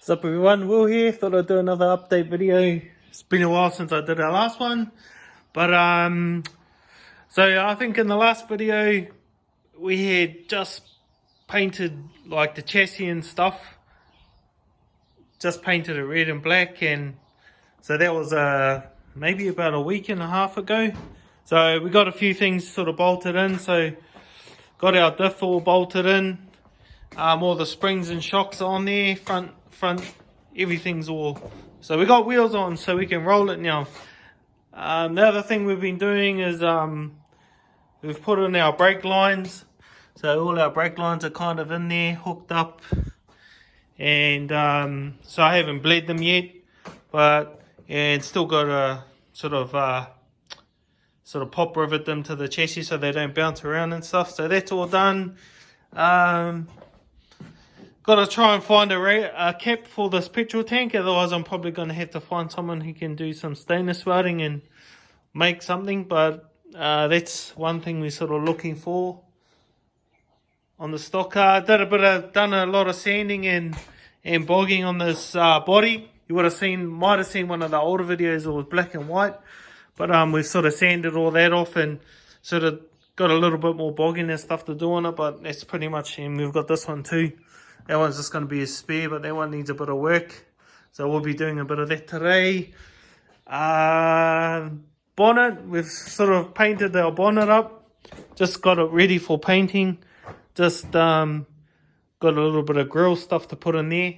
What's up everyone, Will here. Thought I'd do another update video. It's been a while since I did our last one. But so I think in the last video we had just painted like the chassis and stuff. Just painted it red and black, and so that was maybe about a week and a half ago. So we got a few things sort of bolted in. So got our diff all bolted in. All the springs and shocks are on there, front, everything's all. So we got wheels on, so we can roll it now. The other thing we've been doing is we've put in our brake lines. So all our brake lines are kind of in there, hooked up. And so I haven't bled them yet, but and still got to sort of pop rivet them to the chassis so they don't bounce around and stuff. So that's all done. Got to try and find a cap for this petrol tank, otherwise I'm probably going to have to find someone who can do some stainless welding and make something. But that's one thing we're sort of looking for on the stock car. Done a lot of sanding and bogging on this body. You would have might have seen one of the older videos. It was black and white, but we've sort of sanded all that off and sort of got a little bit more bogging and stuff to do on it. But that's pretty much, and we've got this one too. That one's just going to be a spare, but that one needs a bit of work. So we'll be doing a bit of that today. Bonnet, we've sort of painted our bonnet up. Just got it ready for painting. Just got a little bit of grill stuff to put in there.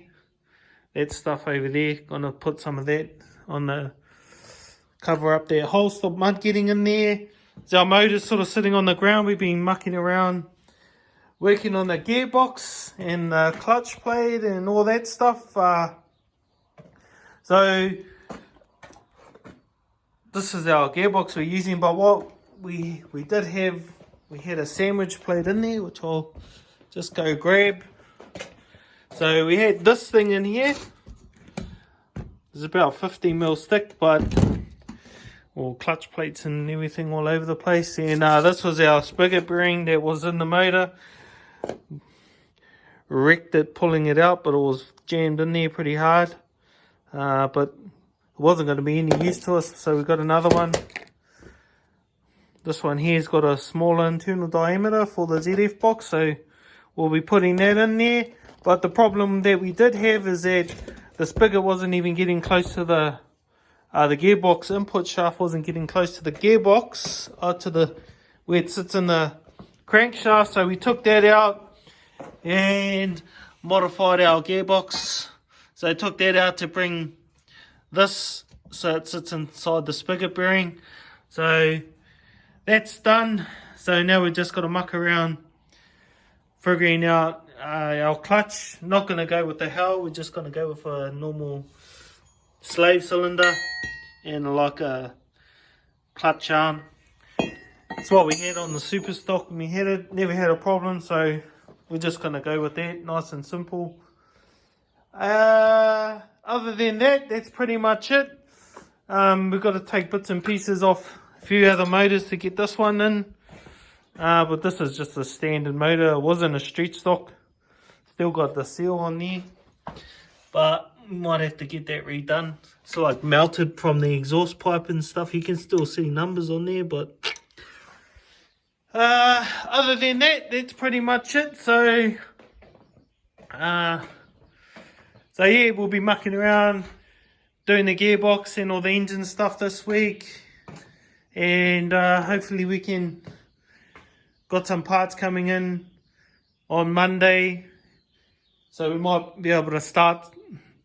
That stuff over there. Going to put some of that on the cover up there. Hole stop mud getting in there. So our motor's sort of sitting on the ground. We've been mucking around, working on the gearbox and the clutch plate and all that stuff. So this is our gearbox we're using, but what we did have, we had a sandwich plate in there, which I'll just go grab. So we had this thing in here. It's about 50mm thick, but all clutch plates and everything all over the place. And this was our spigot bearing that was in the motor. Wrecked it pulling it out, but it was jammed in there pretty hard. But it wasn't going to be any use to us, so we got another one. This one here's got a smaller internal diameter for the ZF box, so we'll be putting that in there. But the problem that we did have is that the spigot wasn't even getting close to the gearbox. Input shaft wasn't getting close to the gearbox, where it sits in the crankshaft. So we took that out and modified our gearbox. So I took that out to bring this so it sits inside the spigot bearing. So that's done. So now we've just got to muck around figuring out our clutch. Not going to go with the Hell, we're just going to go with a normal slave cylinder and like a clutch arm. That's what we had on the super stock when we had it. Never had a problem, so we're just going to go with that. Nice and simple. Other than that, that's pretty much it. We've got to take bits and pieces off a few other motors to get this one in. But this is just a standard motor. It wasn't a street stock. Still got the seal on there. But we might have to get that redone. It's like melted from the exhaust pipe and stuff. You can still see numbers on there, but other than that, that's pretty much it. So yeah, we'll be mucking around doing the gearbox and all the engine stuff this week, and hopefully we can got some parts coming in on Monday, so we might be able to start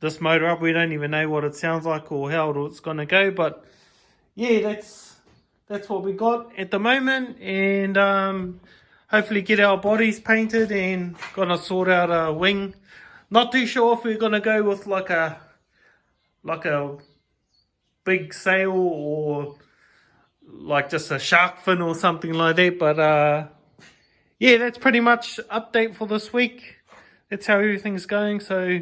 this motor up. We don't even know what it sounds like or how it's going to go, but yeah, that's what we got at the moment. And hopefully get our bodies painted and gonna sort out a wing. Not too sure if we're gonna go with like a big sail or like just a shark fin or something like that. But yeah, that's pretty much update for this week. That's how everything's going. So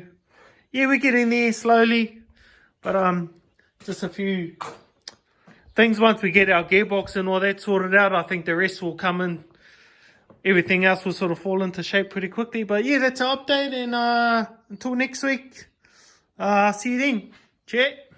yeah, we're getting there slowly, but just a few things. Once we get our gearbox and all that sorted out, I think the rest will come in. Everything else will sort of fall into shape pretty quickly. But yeah, that's our update, and until next week, See you then. Chat.